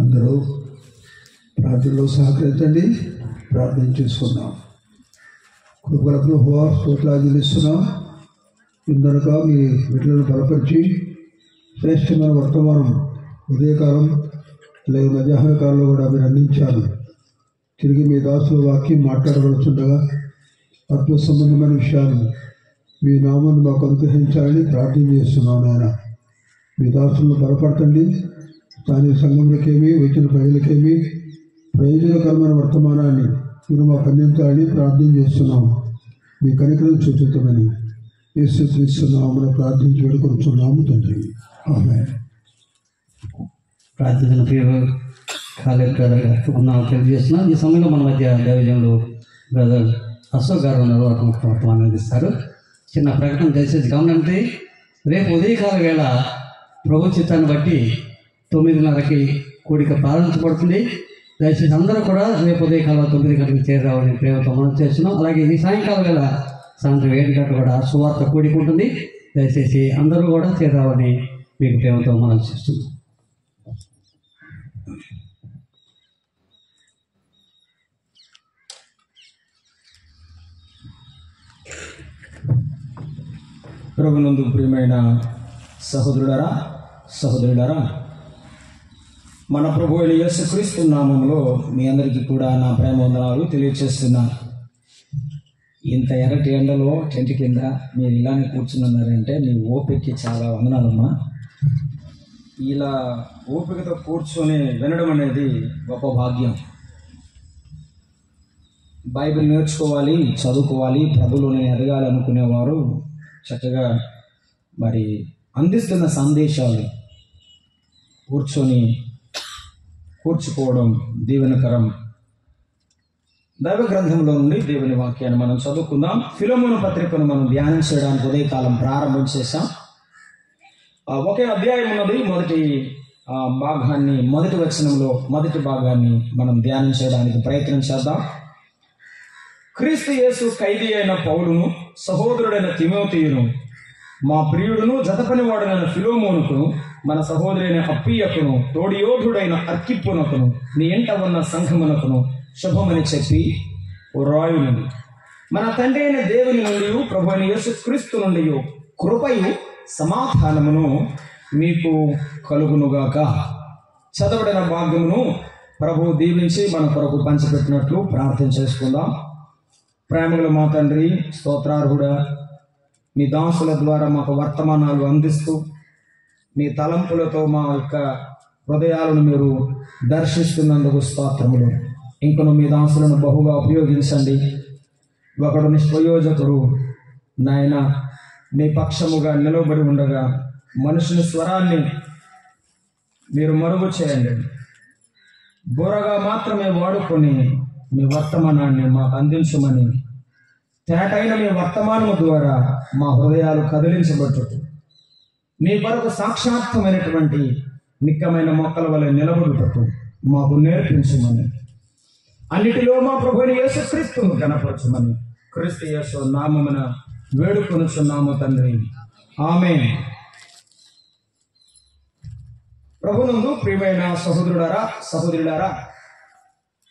అందరూ ప్రార్థనలో సహకరించండి. ప్రార్థన చేసుకున్నాం. కృపలకు స్తోత్రాలు ఇందనగా మీ బిడ్డలను బలపరిచి శ్రేష్టమైన వర్తమానం ఉదయకాలం లేదా మధ్యాహ్న కాలంలో కూడా మీరు అందించారు. తిరిగి మీ దాసుల వాక్యం మాట్లాడవలసిండగా ఆత్మ సంబంధమైన విషయాలు మీ నామాన్ని మాకు అనుగ్రహించాలని ప్రార్థన చేస్తున్నాను. ఆయన మీ దాసులను బలపడతండి. స్థానిక సంఘంలోకేమి వచ్చిన ప్రజలకేమి ప్రయోజనకరమైన వర్తమానాన్ని మీరు మాకు అందించాలని ప్రార్థన చేస్తున్నాము. మీ కనికరం చూపించమని యేసుక్రీస్తు నామమున ప్రార్థించి వేడుకొనుచున్నాము తండ్రి. ఆమేన్. ప్రార్థన ప్రియ కాలేజ్ బ్రదర్ గారు ఉన్నాము తెలియజేస్తున్నాం. ఈ సమయంలో మన మధ్య దైవజనులు బ్రదర్ అశోక్ గారు ఉన్నారు. వర్తమానం అందిస్తారు. చిన్న ప్రకటన దయచేసి గమనండి. రేపు ఉదయకాల వేళ ప్రభు చిత్తాన్ని బట్టి 9:30కి కూడిక ప్రారంభించబడుతుంది. దయచేసి అందరూ కూడా రేపు ఉదయకాలం 9 గంటలకు చేరాలని ప్రేమతో మనం చేస్తున్నాం. అలాగే ఈ సాయంకాలం వేళ సాయంత్రం 7 గంటలు కూడా సువార్త కూడిక ఉంటుంది. దయచేసి అందరూ కూడా చేరాలని మీకు ప్రేమతో మనం చేస్తున్నాం. ప్రభునందు ప్రియమైన సహోదరులారా, మన ప్రభు అయిన యేసుక్రీస్తు నామములో మీ అందరికీ కూడా నా ప్రేమ వందనాలు తెలియజేస్తున్నాను. ఇంత ఎర్రటి ఎండలో టెంట్ కింద మీరు ఇలానే కూర్చున్నారంటే మీ ఓపికకి చాలా వందనాలమ్మా. ఇలా ఓపికతో కూర్చొని వినడం అనేది గొప్ప భాగ్యం. బైబిల్ నేర్చుకోవాలి, చదువుకోవాలి, ప్రభువులోనే ఎదగాలి అనుకునేవారు చక్కగా మరి అందిస్తున్న సందేశాలు కూర్చుకోవడం దీవెనకరం. దైవ గ్రంథంలో నుండి దేవుని వాక్యాన్ని మనం చదువుకుందాం. ఫిలోమోను పత్రికను మనం ధ్యానం చేయడానికి ఉదయకాలం ప్రారంభం చేశాం. ఒకే అధ్యాయం ఉన్నది. మొదటి వచనంలో మొదటి భాగాన్ని మనం ధ్యానం చేయడానికి ప్రయత్నం చేద్దాం. క్రీస్తు యేసు ఖైదీ అయిన పౌలును, సహోదరుడైన తిమోతియును, మా ప్రియుడును జతపనివాడునైన ఫిలోమోనుకును, మన సహోదరైన అప్పియకును, తోడియోధుడైన అర్కిప్పునకును, నీ ఇంట ఉన్న సంఘమునకును శుభమని చెప్పి రాయునుండి మన తండ్రి అయిన దేవుని నుండి ప్రభు అయిన యేసుక్రీస్తు నుండి కృపయు సమాధానమును మీకు కలుగునుగాక. చదవడిన భాగ్యమును ప్రభు దీవించి మన కొరకు పంచిపెట్టినట్లు ప్రార్థన చేసుకుందాం. ప్రేమగల మా తండ్రి, స్తోత్రార్హుడా, మీ దాసుల ద్వారా మాకు వర్తమానాలు అందిస్తూ మీ తలంపులతో మా యొక్క హృదయాలను మీరు దర్శిస్తున్నందుకు స్తోత్రములు. ఇంకను మీ దాసులను బహుగా ఉపయోగించండి. ఒకడు నిష్ప్రయోజకుడు నాయన మీ పక్షముగా నిలబడి ఉండగా మనుషుని స్వరాన్ని మీరు మరుగు చేయండి. బోరగా మాత్రమే వాడుకొని మీ వర్తమానాన్ని మాకు అందించమని, తేటైన మీ వర్తమానము ద్వారా మా హృదయాలు కదిలించబడుతుంది. మీ కొరకు సాక్షాత్మైనటువంటి నిక్కమైన మొక్కల వలె నిలబడుటకు మాకు నేర్పించమని, అన్నిటిలో మా ప్రభువైన యేసుక్రీస్తును ఘనపరచమని క్రీస్తు యేసు నామమున వేడుకొనుచున్నాము తండ్రి. ఆమేన్. ప్రభునందు ప్రియమైన సహోదరులారా,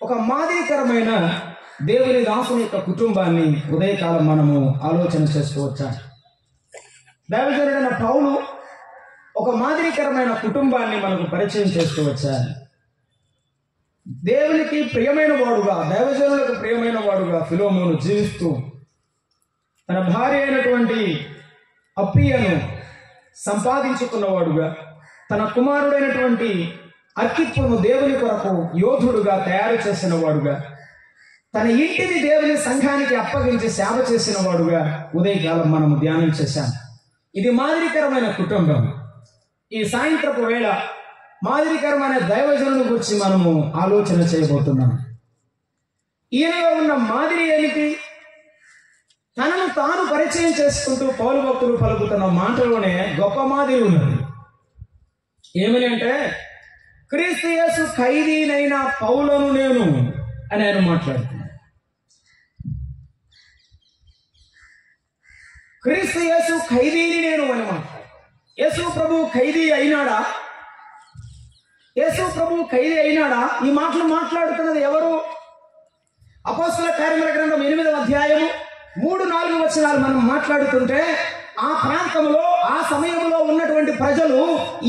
ఒక మాదిరికరమైన దేవుని దాసుని యొక్క కుటుంబాన్ని ఉదయకాలం మనము ఆలోచన చేసుకోవచ్చా? దైవజనుడైన పౌలు ఒక మాదిరికరమైన కుటుంబాన్ని మనకు పరిచయం చేసుకోవచ్చా? దేవునికి ప్రియమైన వాడుగా, దైవజనులకు ప్రియమైన వాడుగా ఫిలోమోను జీవిస్తూ తన భార్య అయినటువంటి అప్పియను సంపాదించుకున్నవాడుగా, తన కుమారుడైనటువంటి అర్కిప్పును దేవుని కొరకు యోధుడుగా తయారు చేసిన వాడుగా, తన ఇంటిని దేవుని సంఘానికి అప్పగించి సేవ చేసిన వాడుగా ఉదయకాలం మనము ధ్యానం చేశాం. ఇది మాదిరికరమైన కుటుంబం. ఈ సాయంత్రపు వేళ మాదిరికరమైన దైవజనుల గురించి మనము ఆలోచన చేయబోతున్నాం. ఈయనలో ఉన్న మాదిరి ఏమిటి? తనను తాను పరిచయం చేసుకుంటూ పౌలు భక్తులు పలుకుతున్న మాటలోనే గొప్ప మాదిరి ఉన్నది. ఏమని అంటే, క్రీస్తు యేసు ఖైదీనైన పౌలను నేను అని ఆయన మాట్లాడుతున్నాడు. క్రీస్తు యేసు ఖైదీని నేను అని మాట్లాడు. యేసు ప్రభు ఖైదీ అయినాడా? యేసు ప్రభు ఖైదీ అయినాడా? ఈ మాటలు మాట్లాడుతున్నది ఎవరు? అపోస్తల కార్యముల గ్రంథం 8వ అధ్యాయము 3-4 వచనాలు మనం మాట్లాడుతుంటే, ఆ ప్రాంతంలో ఆ సమయంలో ఉన్నటువంటి ప్రజలు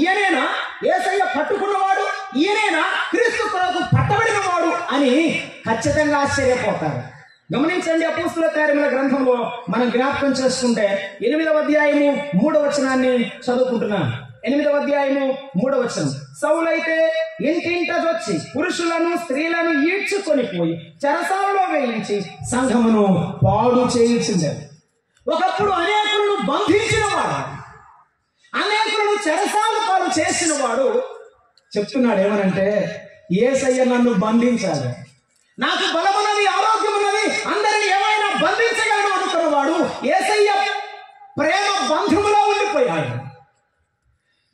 ఈయనేనా యేసయ్య పట్టుకున్నవాడు, ఈయనేనా క్రీస్తు ప్రభువుకు పట్టబడిన వాడు అని ఖచ్చితంగా ఆశ్చర్యపోతారు. గమనించండి, అపోస్తల కార్యముల గ్రంథంలో మనం జ్ఞాపకం చేసుకుంటే 8వ అధ్యాయము 3వ వచనాన్ని చదువుకుంటున్నాం. 8వ అధ్యాయము 3వ వచనం. సౌలైతే ఇంటింటొచ్చి పురుషులను స్త్రీలను ఈడ్చుకొని పోయి చెరసాలలో వేయించి సంఘమును పాడు చేయించింది. ఒకప్పుడు అనేకులను బంధించిన వాడు, అనేకులను చెరసాల పాలు చేసిన వాడు చెప్తున్నాడు ఏమనంటే, యేసయ్య నన్ను బంధించాడు, నాకు బలమున్నది, ఆరోగ్యం ఉన్నది, అందరిని ఏమైనా బంధించగలను అనుకున్నవాడు యేసయ్య ప్రేమ బంధములో ఉండిపోయాడు.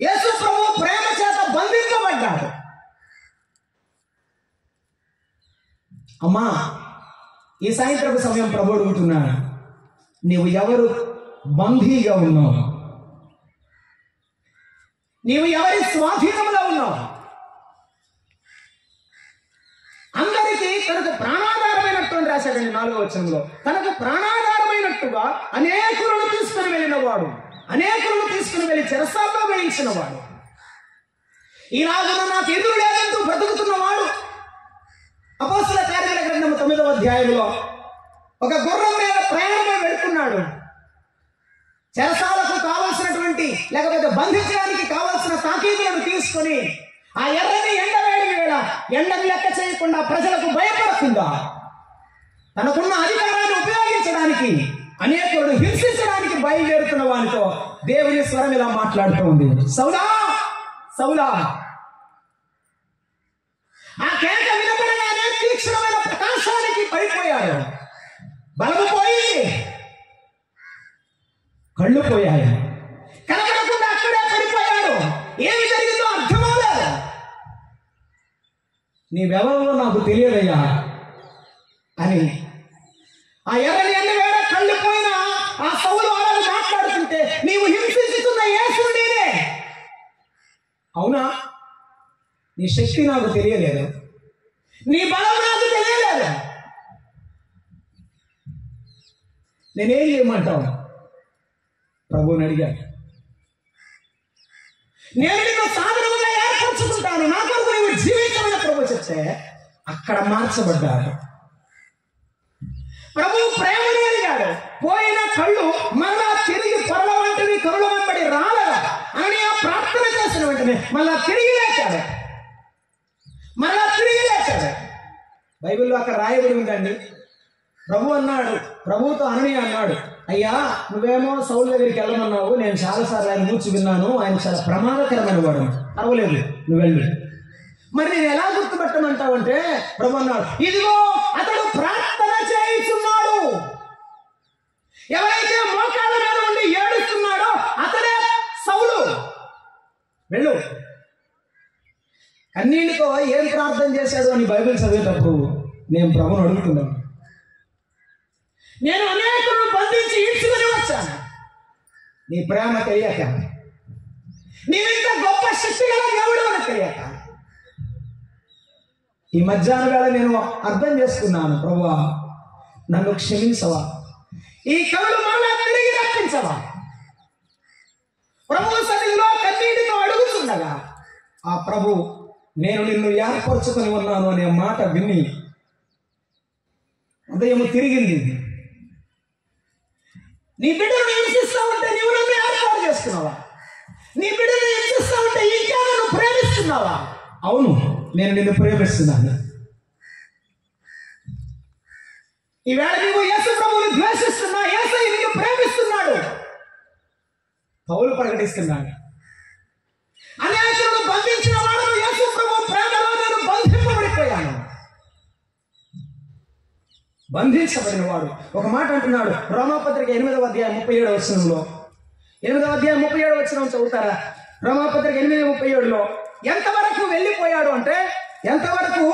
యేసు ప్రభు ప్రేమ చేత బంధించబడ్డాడు. అమ్మా, ఈ సాయంత్రపు సమయం ప్రభు అడుగుతున్నాడు, నీవు ఎవరు బందీగా ఉన్నావు? నీవు ఎవరి స్వాధీనంలో ఉన్నావు? అందరికీ తనకు ప్రాణాధారమైనట్టు రాశాడండి 4వ వచనంలో. తనకు ప్రాణాధారమైనట్టుగా అనేకులను తీసుకుని వెళ్ళిన వాడు, అనేకులను తీసుకుని వెళ్ళి చెరసాల్లో వేయించిన వాడు, ఇలాగన నాకు ఎదురు లేదంటూ బ్రతుకుతున్నవాడు. అపోస్తల కార్యముల గ్రంథం 9వ అధ్యాయంలో ఒక గుర్రం మీద ప్రయాణమై వెళ్తున్నాడు. చెరసాలకు కావలసినటువంటి లేకపోతే బంధించడానికి కావలసిన తాకీదులను తీసుకొని ఆ ఎర్రని ఎండవేడి వేళ ఎండను లెక్క చేయకుండా, ప్రజలకు భయపడకుండా, తనకున్న అధికారాన్ని ఉపయోగించడానికి, అనేకులను హింసించడానికి బయలుదేరుతున్న వారితో దేవుని స్వరం ఇలా మాట్లాడుతూ ఉంది, సౌలా సౌలా. ఆ కేక వినపడగానే తీక్షణమైన ప్రకాశానికి పడిపోయాడు. బలము పోయి కళ్ళు పోయాయి, కనబడకుండా అక్కడే పడిపోయాడు. ఏమి జరిగిందో అర్థమవలేదు. నీవెవరో నాకు తెలియదయ్యా అని ఆ ఎర్రని ఎన్ని వేళ కళ్ళు పోయిన ఆ సౌలు వాళ్ళని మాట్లాడుతుంటే, నీవు హింసిస్తున్న యేసును నేనే. అవునా? నీ శక్తి నాకు తెలియలేదు, నీ బలం నాకు తెలియలేదు, నేనేం చేయమంటావు? ప్రభువుని అడిగాడు. నేను నిన్ను సాధనముగా ఏర్పరచుకుంటాను, నా కొరకు నీవు జీవించమని ప్రభు చెప్తే అక్కడ మార్చబడ్డాడు. ప్రభు ప్రేమని అడిగాడు. పోయిన కళ్ళు మళ్ళా తిరిగి పొరల వంటివి కరుల వెంబడి రాలగా అని ఆ ప్రార్థన చేసిన వెంటనే మళ్ళా తిరిగి లేచాడు, మళ్ళా తిరిగి లేచాడు. బైబిల్లో అక్కడ రాయబడి ఉందండి. ప్రభు అన్నాడు, ప్రభువుతో అననీయ అన్నాడు, అయ్యా నువ్వేమో సౌలు దగ్గరికి వెళ్ళమన్నావు, నేను చాలాసార్లు ఆయన కూర్చు విన్నాను, ఆయన చాలా ప్రమాదకరమైన వాడు, పర్వాలేదు నువ్వు వెళ్ళు. మరి నేను ఎలా గుర్తుపెట్టమంటావంటే, ప్రభు అన్నాడు, ఇదిగో అతడు ప్రార్థన చేయిస్తున్నాడు. ఎవరైతే మోకాళ్ళ మీద ఉండి ఏడుస్తున్నాడో అతడే సౌలు, వెళ్ళు. కన్నీళ్ళతో ఏం ప్రార్థన చేశాడు అని బైబిల్ చదివేటప్పుడు నేను ప్రభుని అడుగుతున్నాను. నేను అనేకులను బంధించి ఈడ్చుకొని వచ్చాను, నీ ప్రేమ తెలియక, నీవింత గొప్ప శక్తి గల దేవుడు అని తెలియక. ఈ మధ్యాహ్నం వేళ నేను అర్థం చేసుకున్నాను, ప్రభువా నన్ను క్షమించవా, ఈ కళ్ళు మళ్ళా తిరిగి రప్పించవా. ప్రభు సన్నిధిలో కన్నీటితో అడుగుతుండగా ఆ ప్రభు నేను నిన్ను ఏర్పరచుకొని ఉన్నాను అనే మాట విని ఉదయం తిరిగింది. నీ బిడ్డను హింసిస్తా ఉంటే నీవు నన్ను ఏర్పాటు చేస్తున్నావా? నీ బిడ్డను హింసిస్తా ఉంటే ఇంకా నన్ను ప్రేమిస్తున్నావా? అవును, నేను నిన్ను ప్రేమిస్తున్నాను. ఈవేళ నీవు యేసు ప్రభువుని ద్వేషిస్తున్నా, యేసయ్య నిన్ను ప్రేమిస్తున్నాడు. పౌలు ప్రకటిస్తున్నాడు, అనేకులను బంధించిన వాడు బంధించబడిన వాడు. ఒక మాట అంటున్నాడు రోమాపత్రిక 8వ అధ్యాయం 37వ వచనంలో. 8వ అధ్యాయం 37వ వచనం చదువుతారా? రోమాపత్రిక 8:37లో ఎంతవరకు వెళ్ళిపోయాడు అంటే, ఎంతవరకు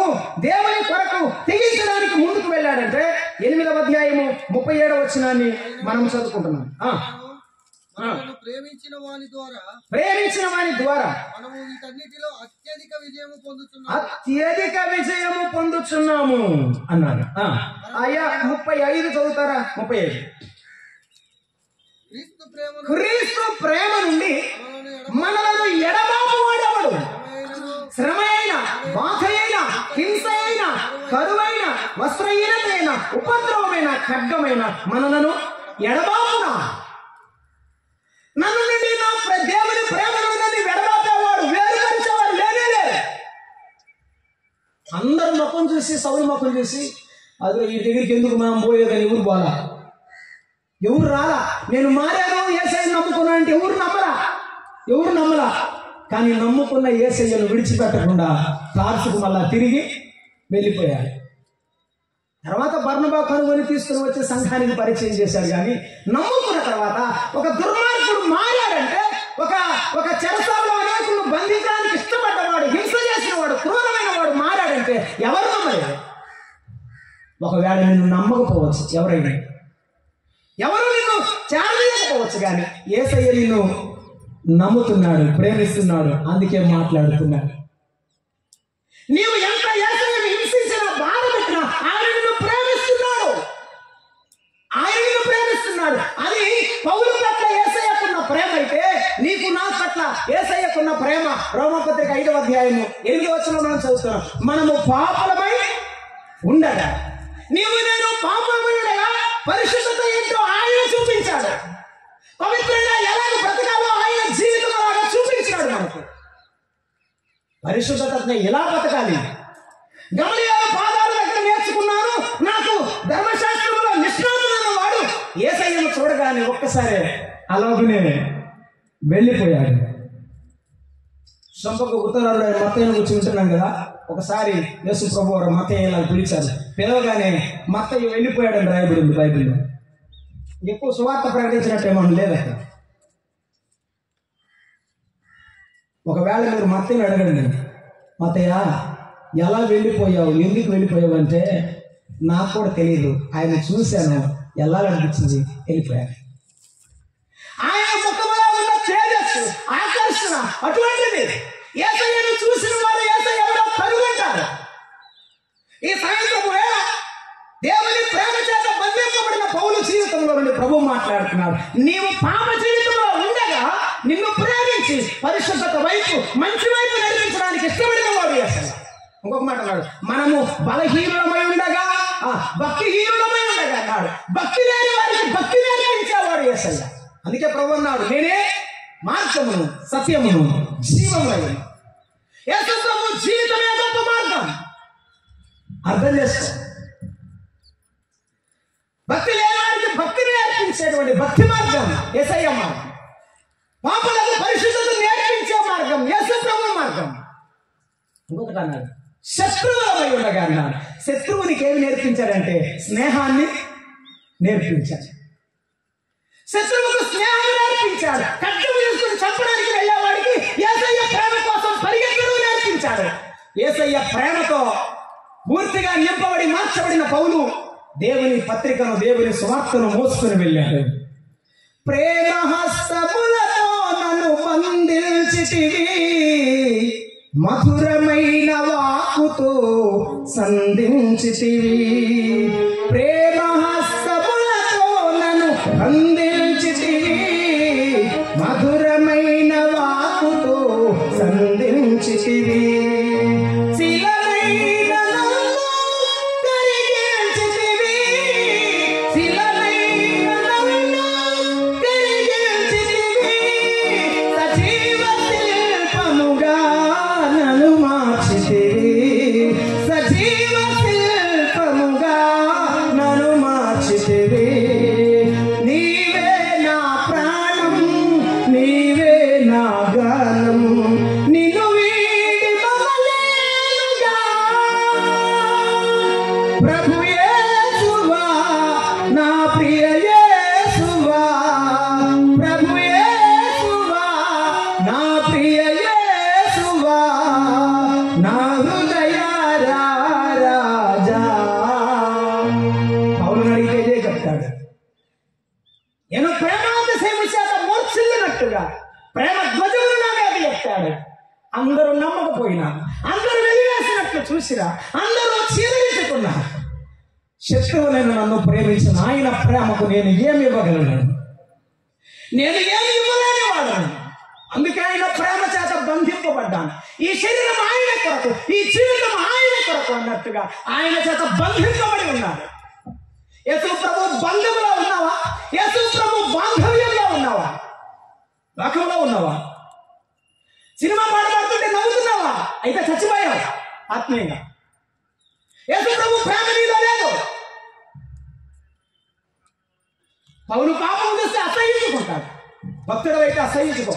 దేవుని కొరకు తెగించడానికి ముందుకు వెళ్ళాడంటే 8వ అధ్యాయము 37వ వచనాన్ని మనం చదువుకుంటున్నాం. ప్రేమించిన వాని ద్వారా మనము వీటన్నిటిలో అత్యధిక విజయము పొందుచున్నాము అన్నాడు. అయ్యా 35 చదువుతారా? 35. క్రీస్తు ప్రేమ నుండి మనలను ఎడబాపు వాడెవడు? శ్రమ అయినా, బాధ అయినా, హింస అయినా, కరువైన, వస్త్రహీనతైన, ఉపద్రవమైన, ఖడ్గమైన మనలను ఎడబాపునా? నన్ను నుండి నా దేవుని ప్రేమ నుండి ఎడబాపేవాడు, వేరుపరిచేవాడు లేనే లేదు. అందరు ముఖం చూసి, సౌలు ముఖం చూసి, అది ఈ దగ్గరికి ఎందుకు మనం పోయేదని ఎవరు పోలా, ఎవరు రాలా. నేను మారాను, యేసయ్యను నమ్ముకున్నాను అంటే ఎవరు నమ్మలా. కానీ నమ్ముకున్న యేసయ్యను విడిచిపెట్టకుండా తార్సుకు మళ్ళా తిరిగి వెళ్ళిపోయాడు. తర్వాత బర్నబా కనుగొని తీసుకుని వచ్చి సంఘానికి పరిచయం చేశాడు. కానీ నమ్ముకున్న తర్వాత ఒక దుర్మార్గుడు మారాడంటే, ఒక చెరసాలలో అనేకులను బంధించడానికి ఇష్టపడ్డవాడు, హింస చేసిన వాడు, క్రూరమైన వాడు మారాడంటే ఎవరు నమ్మలేదు. ఒకవేళ నిన్ను నమ్మకపోవచ్చు, ఎవరు నిన్ను చేరలేకపోవచ్చు, కానీ యేసయ్య నిన్ను నమ్ముతున్నాడు, ప్రేమిస్తున్నాడు. అందుకే మాట్లాడుతున్నాడు. నీవు ఎంత యేసయ్యను హింసించినా, బాధ పెట్టినా ఆయన నిన్ను ప్రేమిస్తున్నాడు. అది పౌలు పట్ల యేసయ్యకున్న ప్రేమ అయితే, నీకు నా పట్ల యేసయ్యకున్న ప్రేమ. రోమాపత్రిక 5వ అధ్యాయము 8వ వచనంలో మనం చదువుతున్నాం. మనము పాపలమై ఉండగా, నీవు నేను పాపలమై ఉండగా పరిశుద్ధత ఏంటో ఆయన చూపించాడు. పవిత్రంగా ఎలాగ బ్రతకాలో ఆయన జీవితం అలాగా చూపించాడు మనకు. పరిశుద్ధతని ఎలా బతకాలి? గమలీయేలు పాదాల దగ్గర నేర్చుకున్నాను, నాకు ధర్మశాస్త్రంలో నిష్ణాతున్న వాడు యేసయ్యను చూడగానే ఒక్కసారి అలాగనే వెళ్ళిపోయాడు. సొంపకు ఉత్తరాలు మత్తయ్యను వచ్చి ఉంటున్నాం కదా. ఒకసారి యేసు ప్రభువు వారు మత్తయ్య ఇలా పిలిచారు. పిలవగానే మత్తయ్య వెళ్ళిపోయాడని రాయబడింది బైబిల్లో. ఎక్కువ సువార్త ప్రకటించినట్టేమో లేదు అక్కడ. ఒకవేళ మీరు మత్తయ్యను అడగండి, మత్తయ్య ఎలా వెళ్ళిపోయావు, ఎందుకు వెళ్ళిపోయావు అంటే, నాకు కూడా తెలియదు, ఆయన చూశాను, ఎలా అనిపించింది, వెళ్ళిపోయాను. ఆయన ముఖంలో ఉన్న తేజస్సు, ఆకర్షణ అటువంటిది. యేసయ్యను చూసిన వారు యేసయ్య ఎవరో కనుగొంటారు. ఈ సాయంత్రం వేళ దేవుని ప్రేమ చేత బంధింపబడిన పౌలు జీవితంలో నుండి ప్రభు మాట్లాడుతున్నాడు. నీవు పాప జీవితంలో ఉండగా నిన్ను ప్రేమించి పరిశుద్ధత వైపు, మంచి వైపు నడిపించడానికి ఇష్టపడిన వాడు యేసయ్య. ఇంకొక మాట అన్నాడు, మనము బలహీనులమై ఉండగా, భక్తిహీనులమై ఉండగా అన్నాడు. భక్తి లేని వారికి భక్తి నేర్పించేవాడు యేసయ్య. అందుకే ప్రభు అన్నాడు, నేనే మార్గమును, సత్యమును, జీవమును. యేసు ప్రభు జీవితమే గొప్ప మార్గం. అర్థం చేసుకో. భక్తి లేని వారికి భక్తిని నేర్పించేటువంటి భక్తి మార్గం యేసయ్య మార్గం. పాపలకు పరిశుద్ధత నేర్పించే మార్గం యేసు ప్రభు మార్గం. ఇంకొకటి అన్నాడు, శత్రువులమై ఉండగా అన్నాడు. శత్రువునికి ఏమి నేర్పించాడంటే స్నేహాన్ని నేర్పించాడు. శత్రువుకు స్నేహాన్ని నేర్పించాడు. ఖడ్గం తీసుకుని చంపడానికి వెళ్ళేవాడికి యేసయ్య ప్రేమ కోసం పరిగెత్తడం నేర్పించాడు. యేసయ్య ప్రేమతో పూర్తిగా నింపబడి మార్చబడిన పౌలు దేవుని పత్రికను, దేవుని సువార్తను మోసుకుని వెళ్ళాడు. ప్రేమ హస్తములతో నన్ను బంధించితివి, మధురమైన వాక్కుతో సంధించితివి. ప్రేమ హస్తములతో నన్ను బంధించితివి, మధురమైన వాక్కుతో సంధించితివి. ప్రభు యేసు హృదయ రాజా. పౌలుని అడిగితే ఇదే చెప్తాడు, నేను ప్రేమాతిశయము చేత మూర్ఛిల్లినట్టుగా ప్రేమ ధ్వజమును నా మీద ఎత్తాడు. అందరూ నమ్మకపోయినా, అందరూ వెలివేసినట్లు చూసిరా, అందరూ చీదరించుకున్నా, శత్రువులైన నన్ను ప్రేమించిన ఆయన ప్రేమకు నేను ఏమి ఇవ్వగలను? నేను ఏమి ఇవ్వలేని వాడను. అందుకే ఆయన ప్రేమ చేత బంధింపబడ్డాను. ఈ శరీరం ఆయన కొరకు, ఈ జీవితం ఆయన కొరకు అన్నట్టుగా ఆయన చేత బంధింపబడి ఉన్నాడు. యేసు ప్రభు బంధంలో ఉన్నావా? యేసు ప్రభు బాంధవ్యంలో ఉన్నావా? లోకంలో ఉన్నావా? సినిమా పాడబడుతుంటే నవ్వుతున్నావా? అయితే చచ్చిపోయావు ఆత్మీయంగా. యేసు ప్రభు ప్రేమ నీలో లేదు. పౌలు పాపం చేస్తే అసహ్యించుకుంటాడు, భక్తుడు అయితే అసహ్యించుకో.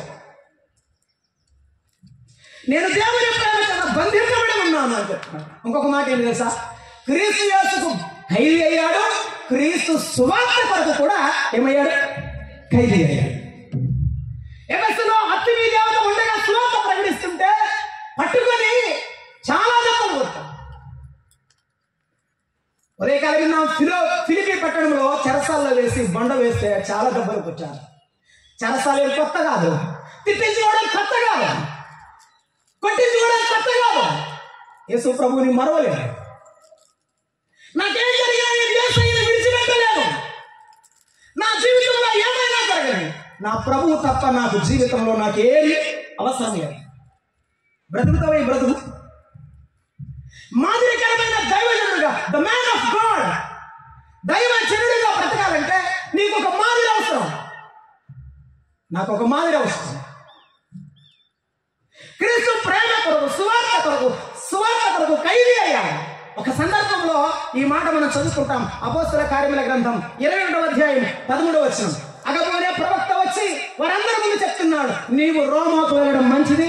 నేను దేవుని ప్రేమ చేత బంధించబడి ఉన్నాను అని చెప్తున్నాను. ఇంకొక మాట ఏం తెలుసా? క్రీస్తు యేసుకు ఖైదీ అయ్యాడు, క్రీస్తు సువార్త కొరకు కూడా ఏమయ్యాడు? ఖైదీ అయ్యాడు. ఎఫెసులో అత్తిమీ దేవత ఉండగా సువార్త ప్రకటిస్తుంటే పట్టుకొని చాలా దెబ్బలు కొడతాం. ఉదయకాలం విన్నాం, ఫిలిపి పట్టణంలో చెరసాల్లో వేసి బండ వేస్తే చాలా దెబ్బలు కొట్టారు. చెరసాలు కొత్త కాదు, తిట్టించుకోవడం కొత్త కాదు, కొట్టించుకోవడం కొత్త కాదు. యేసు ప్రభువుని మరవలేదు. నాకేం జరిగినా యేసయ్యను విడిచిపెట్టలేదు. నా జీవితంలో ఏమైనా జరగని నా ప్రభువు తప్ప నాకు జీవితంలో నాకు ఏమి అవసరం లేదు. బ్రతుకుతావే బ్రతుకు. మాదిరికరమైన దైవజనుడుగా, ద మ్యాన్ ఆఫ్ గాడ్, దైవజనుడిగా బ్రతకాలంటే నీకు ఒక మాదిరి అవసరం, నాకు ఒక మాదిరి అవసరం. క్రీస్తు ప్రేమ కొరకు, సువార్త కొరకు ఖైదీ అయ్యాడు. ఒక సందర్భంలో ఈ మాట మనం చదువుకుంటాం. అపోస్తల కార్యముల గ్రంథం 21వ అధ్యాయం 13వ వచనం. అగబోనే ప్రవక్త వచ్చి వారందరి ముందు చెప్తున్నాడు, నీవు రోమాకు వెళ్ళడం మంచిది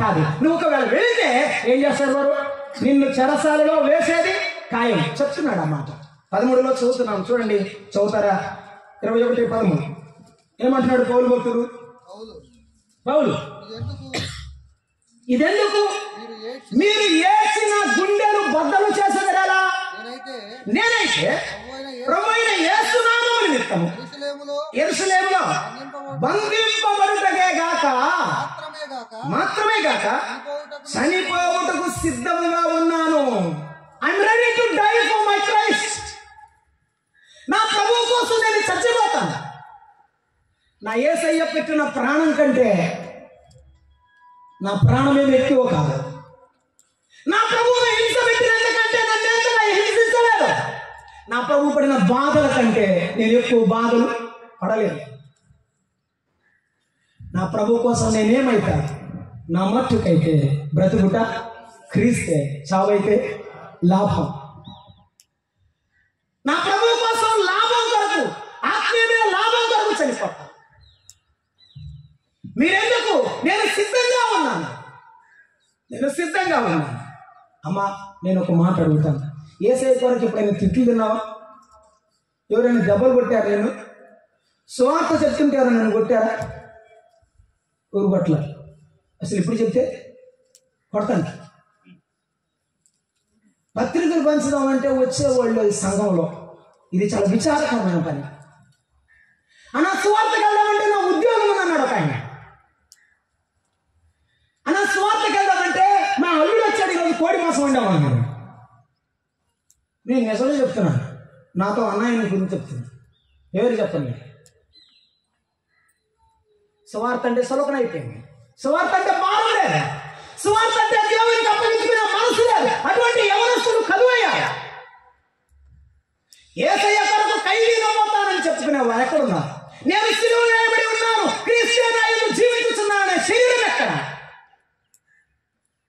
కాదు. నువ్వు ఒకవేళ వెళితే ఏం చేస్తారు? వారు నిన్ను చెరసాలలో వేసేది ఖాయం చెప్తున్నాడు. ఆ మాట 13లో చదువుతున్నాం, చూడండి. చదువుతారా? 21:13 ఏమంటున్నాడు పౌలు భక్తుడు? పౌలు, ఇదెందుకు మీరు ఏడ్చిన గుండెలు బద్దలు చేసేదరా? నేనైతే ప్రభువైన యేసు నామము నిమిత్తము యెరూషలేములో బంధింపబడుటకే గాక మాత్రమే గాక చనిపోవుటకు సిద్ధముగా ఉన్నాను. I'm ready to die for my Christ. నా ప్రభువు కోసం నేను చచ్చిపోతాను. నా యేసయ్య పెట్టిన ప్రాణం కంటే నా ప్రాణమేమి ఎక్కువ కాదు. నా ప్రభువును హింస పెట్టినందుకంటే నన్ను ఎంతగా హింసించలేదు. నా ప్రభు పడిన బాధల కంటే నేను ఎక్కువ బాధలు పడలేదు. నా ప్రభు కోసం నేనేమైతా? నా మట్టుకైతే బ్రతుకుట క్రీస్తే, చావైతే లాభం. నా ప్రభు కోసం లాభం కొరకు, ఆత్మీయమైన లాభం కొరకు చనిపోతా. మీరెందుకు? నేను సిద్ధంగా ఉన్నాను. అమ్మా, నేను ఒక మాట అడుగుతాను. యేసయ్య కొరకు ఎప్పుడైనా తిట్లు తిన్నావా? ఎవరైనా దెబ్బలు కొట్టారా? నేను సువార్త చెప్తుంటే ఎవరైనా నన్ను కొట్టారా? ఎవరు కొట్టలే. అసలు ఇప్పుడు చెప్తే కొడతాను. పత్రికలు పంచుదామంటే వచ్చేవాళ్ళు ఈ సంఘంలో ఇది చాలా విచారకరమైన పని. అన్న సువార్తకి వెళ్దామంటే నా ఉద్యోగం అన్నాడు ఒక ఆయన. అన్న సువార్తకి వెళ్దామంటే మా అల్లుడు వచ్చాడు, ఈరోజు కోడి మాసం ఉండేవాడు. నేను నిజమే చెప్తున్నాను, నాతో అన్నయ్య గురించి చెప్తున్నాను. ఎవరు చెప్పండి? సువార్త అంటే సులభన అయిపోయింది. సువార్త అంటే భారం లేదు. సువార్త అంటే దేవునికి అప్పగించుకునే మనసు లేదు. అటువంటి యవనస్తులు కదువయ్యారు. యేసయ్య కొరకు ఖైదీగా పోతానని చెప్పుకునే వారు ఎక్కడున్నారు? నేను సిలువ వేయబడి ఉన్నాను, క్రీస్తు జీవించుతున్నాననే శరీరం ఎక్కడ?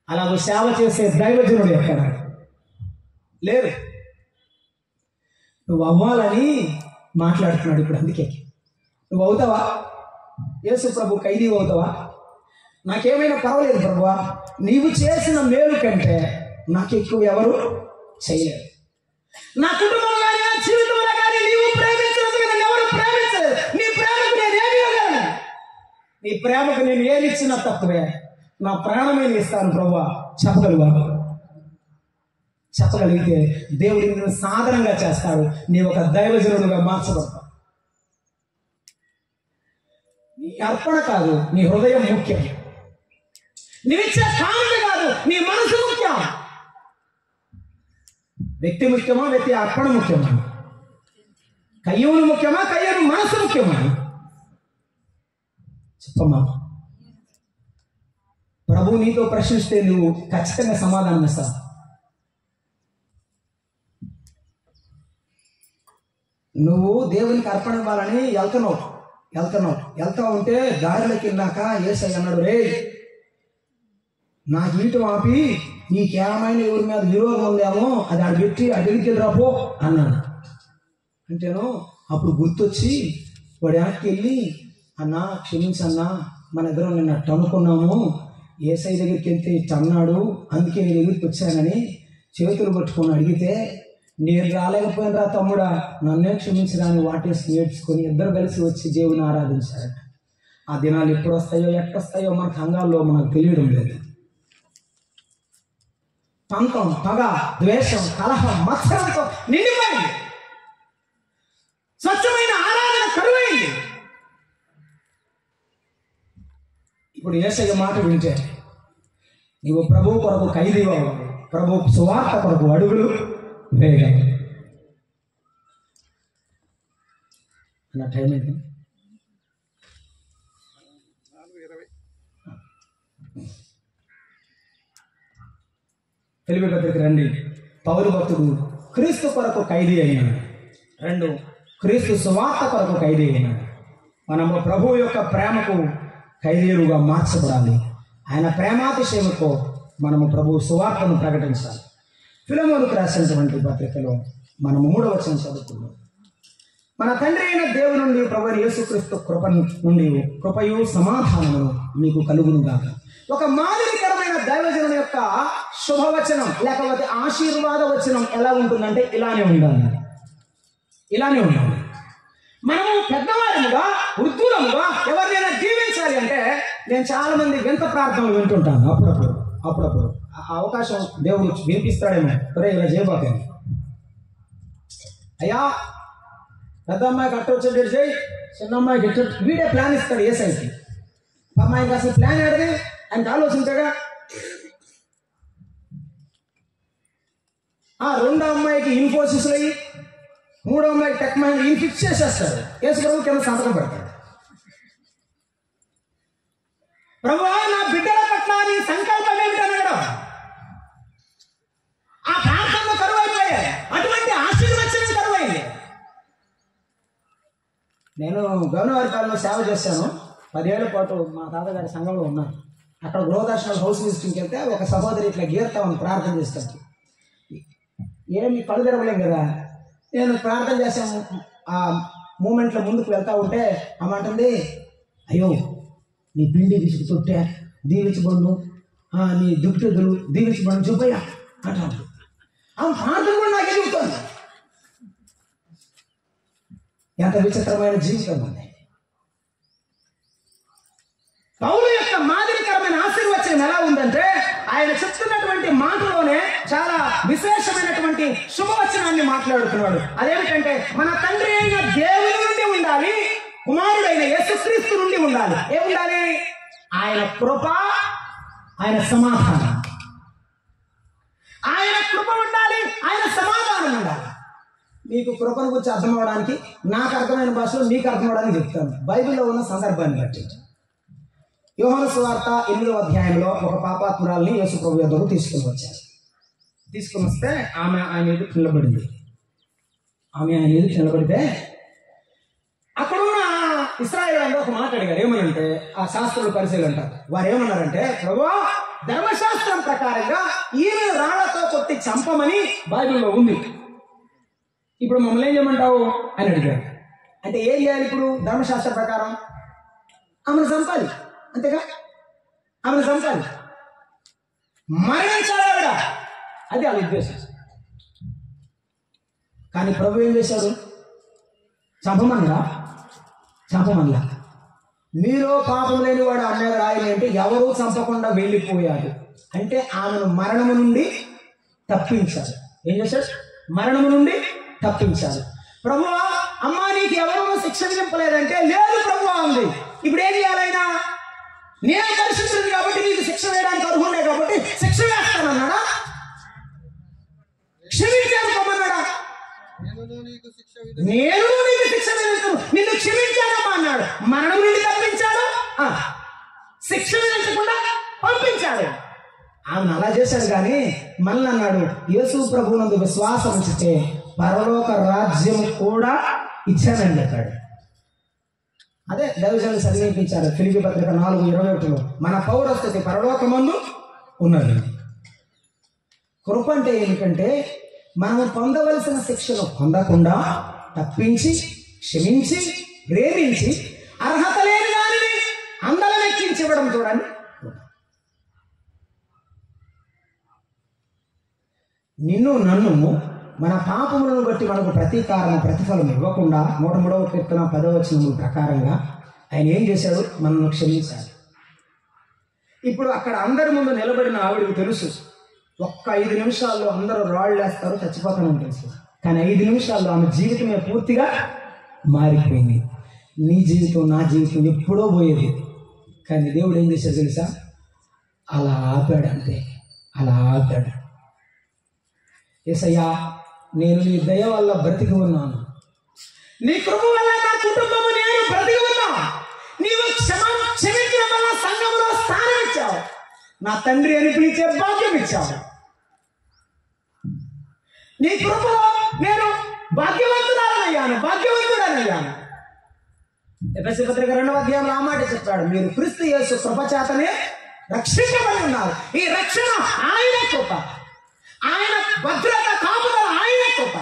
అలాగూ సేవ చేసే దైవజనుడు ఎక్కడ? లేరు. నువ్వు అవ్వాలని మాట్లాడుతున్నాడు ఇప్పుడు. అందుకే నువ్వు అవుతావా? యేసు ప్రభు ఖైదీ అవుతావా? నాకేమైనా పర్వాలేదు ప్రభువా, నీవు చేసిన మేలు కంటే నాకు ఎక్కువ ఎవరు చేయలేరు. నా కుటుంబంలో కానీ నా జీవితంలో కానీ నీవు ప్రేమించినందుకు నన్ను ఎవరు ప్రేమించలేదు. నీ ప్రేమకు నేను ఏమి ఇవ్వగలను? నీ ప్రేమకు నేను ఏమి ఇచ్చినా తక్కువే. నా ప్రాణమే ఇస్తాను ప్రభువా చెప్పగలవా? చెప్పగలిగితే దేవుడు నిన్ను సాధనంగా చేస్తాడు. నీ ఒక దైవజనుడుగా మార్చబడతావు. నీ అర్పణ కాదు, నీ హృదయం ముఖ్యం. నీవిచ్చే కానుక కాదు, నీ మనసు ముఖ్యం. వ్యక్తి ముఖ్యమా, వ్యక్తి అర్పణ ముఖ్యమా? కయ్యూను ముఖ్యమా, కయ్యూను మనసు ముఖ్యమా? చెప్పమ్మా. ప్రభు నీతో ప్రశ్నిస్తే నువ్వు ఖచ్చితంగా సమాధానం ఇస్తావు. నువ్వు దేవునికి అర్పణ ఇవ్వాలని వెళ్తా ఉంటే దారిలోకి వెళ్ళాక యేసయ్య అన్నాడు, రే నా జీవితం ఆపి నీకేమైనా ఎవరి మీద విరోధం ఉందేమో అది ఆడ పెట్టి అడిగికి రాపో అన్నాడు. అంటేను అప్పుడు గుర్తొచ్చి వాడు వెనక్కి వెళ్ళి, అన్నా క్షమించన్నా, మన ఇద్దరం నిన్న అనుకున్నాము, యేసయ్య దగ్గరికి వెళ్తే ఇట్లా అన్నాడు, అందుకే నీ దగ్గరికి వచ్చానని చేతులు పట్టుకొని అడిగితే, నేను రాలేకపోయినరా తమ్ముడా, నన్నే క్షమించడాన్ని వాటేసి నేర్చుకొని ఇద్దరు కలిసి వచ్చి దేవుని ఆరాధించారట. ఆ దినాలు ఎప్పుడు వస్తాయో ఎట్టొస్తాయో మనకు అంగాల్లో మనకు తెలియడం లేదు. పంతం, పగ, ద్వేషం, కలహం, మత్సరంతో నిండిపోయింది. స్వచ్ఛమైన ఆరాధన కరువైంది. ఇప్పుడు యేసయ్య మాట వింటే నీవు ప్రభు కొరకు ఖైదీగా అవ్వాలి, ప్రభు సువార్త కొరకు అడుగులు వేయగలవు. అన్న టైం ఏంటి? ఫిలిప్పీ పత్రిక రండి. పౌలు భక్తుడు క్రీస్తు కొరకు ఖైదీ అయినాడు. 2 క్రీస్తు సువార్త కొరకు ఖైదీ అయినాడు. మనము ప్రభువు యొక్క ప్రేమకు ఖైదీలుగా మార్చబడాలి. ఆయన ప్రేమాతిశయముతో మనము ప్రభు సువార్తను ప్రకటించాలి. ఫిలెమోనుకు రాసినటువంటి పత్రికలో మనము 3వ వచనం చదువుకున్నాం. మన తండ్రి అయిన దేవుని నుండి ప్రభువైన యేసుక్రీస్తు కృప నుండి కృపయు సమాధానము మీకు కలుగునుగాక. ఒక మాదిరికరమైన దైవజనుని యొక్క శుభవచనం లేకపోతే ఆశీర్వాద వచనం ఎలా ఉంటుందంటే ఇలానే ఉండాలి. మనము పెద్దవారిగా వృద్ధులముగా ఎవరినైనా దీవించాలి అంటే నేను చాలా మంది వింత ప్రార్థనలు వింటుంటాను. అప్పుడప్పుడు ఆ అవకాశం దేవుడు వినిపిస్తాడేమో, ఒరే ఇలా చేయబోకండి, అయ్యా పెద్ద అమ్మాయికి అట్ట వచ్చేటట్టు చేయి, చిన్న అమ్మాయికి ఎట్ట, వీడే ప్లాన్ ఇస్తాడు. ఏ సైజ్కి అమ్మాయికి అసలు ప్లాన్ ఆడితే ఆయనకు ఆలోచించగా, ఆ 2వ అమ్మాయికి ఇన్ఫోసిస్లో అయ్యి 3వ అమ్మాయికి టెక్ మైండ్ ఈయన ఫిక్స్ చేసేస్తాడు. యేసు ప్రభు కింద సంతకం పెడతాడు. ప్రభువా నా బిడ్డల పట్ల నీ సంకల్పం ఏమిటన్నాడు. ఆ ప్రాంతంలో కరువు అయిపోయాయి. అటువంటి ఆశీర్వచనం కరువైంది. నేను గౌనవారిపాలెంలో సేవ చేశాను. 10 ఏళ్ల పాటు మా తాతగారి సంఘంలో ఉన్నాను. అక్కడ గృహదర్శనాలు హౌస్ విజిటింగ్కి వెళ్తే ఒక సహోదరి ఇట్లా గీర్తామని ప్రార్థన చేస్తాను. ఏమి కళ్ళు తెరవలేం కదా. నేను ప్రార్థన చేశాను. ఆ మూమెంట్లో ముందుకు వెళ్తా ఉంటే ఆమె అంటుంది, అయ్యో నీ పిండి విసుగు తొట్టే దీవించబడును, నీ దుఃఖులు దీవించబడును చూపయ్యా అంటాడు. ఆమె ప్రార్థన కూడా నాకు ఎదుగుతుంది. ఎంత విచిత్రమైన జీవితం ఉంది. పౌలు యొక్క మాదిరికరమైన ఆశీర్వచనం ఎలా ఉందంటే ఆయన చెప్తున్నటువంటి మాటలోనే చాలా విశేషమైనటువంటి శుభవచనాన్ని మాట్లాడుతున్నాడు. అదేమిటంటే మన తండ్రి అయిన దేవుని నుండి ఉండాలి, కుమారుడైన యేసుక్రీస్తు నుండి ఉండాలి. ఏముండాలి? ఆయన కృప, ఆయన సమాధానం. ఆయన కృప ఉండాలి, ఆయన సమాధానం ఉండాలి. మీకు కృపను గురించి అర్థం అవడానికి నాకు అర్థమైన భాషలో మీకు అర్థం అవడానికి చెప్తాను. బైబిల్లో ఉన్న సందర్భాన్ని బట్టి యోహాను సువార్త 8వ అధ్యాయంలో ఒక పాపాత్మురాల్ని యేసు ప్రభు యొద్దకు తీసుకుని వస్తే ఆమె ఆయన ఎదురు నిలబడింది. నిలబడితే అక్కడ ఉన్న ఇశ్రాయేలు అందరూ ఒక మాట అడిగారు. ఏమనంటే ఆ శాస్త్రులు పరిశీలన అంటారు. వారు ఏమన్నారంటే, ప్రభువా ధర్మశాస్త్రం ప్రకారంగా ఈమె రాళ్లతో కొట్టి చంపమని బైబిల్లో ఉంది. ఇప్పుడు మమ్మల్ని ఏం చేయమంటావు అని అడిగారు. అంటే ఏం చేయాలి? ఇప్పుడు ధర్మశాస్త్ర ప్రకారం ఆమెను చంపాలి, అంతేగా? ఆమెను చంపాలి, మరణించాలి ఆవిడ. అది వాళ్ళ ఉద్దేశం. కానీ ప్రభు ఏం చేశాడు? చంపమన్నా మీలో పాపం లేని వాడు అన్నది రాయని అంటే ఎవరూ చంపకుండా వెళ్ళిపోయాడు. అంటే ఆమెను మరణము నుండి తప్పించాడు. ఏం చేశాడు? మరణము నుండి తప్పించాడు. ప్రభువా, అమ్మా నీకు ఎవరు శిక్ష విధింపలేదంటే, లేదు ప్రభువా ఉంది. ఇప్పుడు ఏం చేయాలైనా? నేను పరిశుద్ధుడు కాబట్టి నీకు శిక్ష వేయడానికి అర్హుడే కాబట్టి శిక్ష వేస్తానన్నాడా? క్షమించాను పొమ్మన్నాడా? నేను నీకు శిక్ష విధించను, నిన్ను క్షమించానమ్మా అన్నాడు. మరణం నుండి తప్పించాడు, శిక్ష విధించకుండా పంపించాడు. ఆమెను అలా చేశాడు. కానీ మళ్ళీ అన్నాడు, యేసు ప్రభువునందు విశ్వాసం ఉంచితే పరలోక రాజ్యం కూడా ఇచ్చానని చెప్పాడు. అదే దైవజనులు చదివించారు. ఫిలిప్పీ పత్రిక 4:21 మన పౌరస్థితి పరలోకమందు ఉన్నది. కృప అంటే ఏమిటంటే, మనము పొందవలసిన శిక్షను పొందకుండా తప్పించి, క్షమించి, ప్రేమించి, అర్హత లేని దానిని అందరం ఎక్కించి ఇవ్వడం. చూడండి, నిన్ను నన్ను మన పాపములను బట్టి మనకు ప్రతీకారం ప్రతిఫలం ఇవ్వకుండా 103వ కీర్తన 10వ వచనం ప్రకారంగా ఆయన ఏం చేశాడు? మనల్ని క్షమించాడు. ఇప్పుడు అక్కడ అందరి ముందు నిలబడిన ఆవిడకి తెలుసు, ఒక్క 5 నిమిషాల్లో అందరూ రాళ్ళు వేస్తారు, చచ్చిపోతానని తెలుసు. కానీ 5 నిమిషాల్లో ఆమె జీవితమే పూర్తిగా మారిపోయింది. నీ జీవితం, నా జీవితం ఎప్పుడో పోయేది. కానీ దేవుడు ఏం చేశాడు తెలుసా? అలా ఆపాడు. అంతే, అలా ఆపాడు. యేసయ్యా, నేను నీ దయ వల్ల బ్రతికి ఉన్నాను, నీ కృప వల్ల నా కుటుంబము నేను బ్రతికి ఉన్నా, నీవు క్షమించడం వల్ల సంఘంలో స్థానం ఇచ్చావు, నా తండ్రి అని పిలిచే భాగ్యం ఇచ్చావు. నీ కృపలో నేను భాగ్యవంతుడనయ్యాను. ఎఫెసీ పత్రిక 2వ అధ్యాయంలో ఆ మాట చెప్పాడు, మీరు క్రీస్తు యేసు కృప చేతనే రక్షించబడి ఉన్నారు. ఈ రక్షణ ఆయన కృప, ఆయన భద్రత, కాపుదల ఆయన కృప.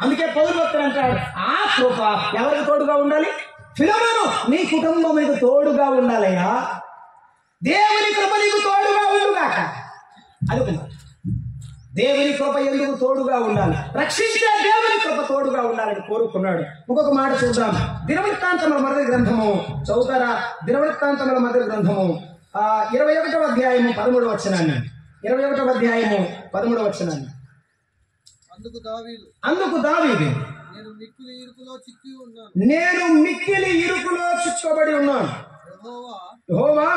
అందుకే పౌలు భక్తుడు అంటాడు, ఆ కృప ఎవరికి తోడుగా ఉండాలి? ఫిలెమోను, నీ కుటుంబం మీకు తోడుగా ఉండాలయ్యా. దేవుని కృప నీకు తోడుగా ఉండుగాక. అనుకున్నాడు, దేవుని కృప ఎందుకు తోడుగా ఉండాలి? రక్షించే దేవుని కృప తోడుగా ఉండాలని కోరుకున్నాడు. ఇంకొక మాట చూద్దాం. దినవృత్తాంతముల మొదటి గ్రంథము చదువుతారా? దినవృత్తాంతముల మొదటి గ్రంథము 21వ అధ్యాయము 13వ వచనాన్ని. 21వ అధ్యాయము 13వ వచనాన్ని. అందుకు దావీదు, నేను మిక్కిలి ఇరుకులో చిక్కబడి ఉన్నాను. యెహోవా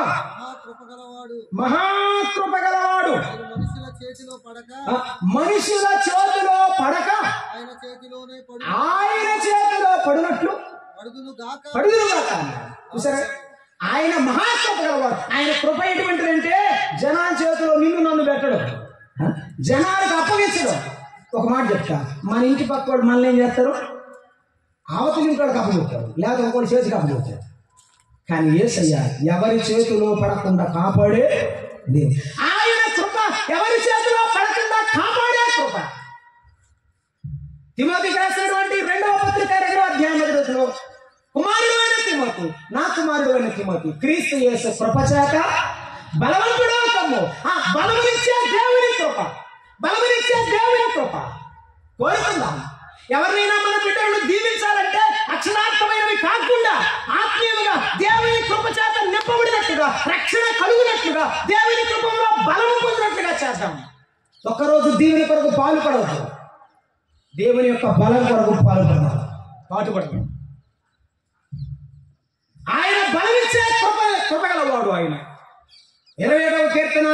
మహాకృపగలవాడు, మనుషుల చేతిలో పడక ఆయన చేతిలో పడినట్లు పడుదురుగాక. చూసారా, ఆయన మహాకృప గలవాడు. ఆయన కృప ఎటువంటిదంటే, జనాల చేతిలో నిన్ను నన్ను పెట్టడం, జనాలకు అప్పగించడం. ఒక మాట చెప్తా, మన ఇంటి పక్క వాడు మనల్ని ఏం చేస్తారు? అవతలి ఇంకోటికి అప్పగిస్తారు, లేదా ఇంకోటి చేతికి అప్పగిస్తారు. కానీ యేసయ్య ఎవరి చేతిలో పడకుండా కాపాడే దేవుడు. ఆయన కృప ఎవరి చేతిలో పడకుండా కాపాడే కృప. తిమోతికి రాసినటువంటి 2వ పత్రిక 2వ అధ్యాయం 1 కుమారుడైన తిమోతి, నా కుమారుడైన తిమోతి, క్రీస్తు యేసు కృప చేత బలవంతుడు అవుతాము. ఆ బలమునిచ్చే దేవుని కృప, బలమునిచ్చే దేవుని కృప కోరుకుందాం. ఎవరినైనా మన బిడ్డలను దీవించాలంటే అక్షరార్థమైనవి కాకుండా ఆత్మీయంగా దేవుని కృప చేత నింపబడినట్టుగా, రక్షణ కలుగునట్లుగా, దేవుని కృపలో బలము పొందినట్లుగా చేద్దాం. ఒక్కరోజు దీవుని కొరకు పాల్పడవద్దు, దేవుని యొక్క బలం కొరకు పాటుపడదు. ఆయన బలమిచ్చే కృపగలవాడు. ఆయన 27వ కీర్తన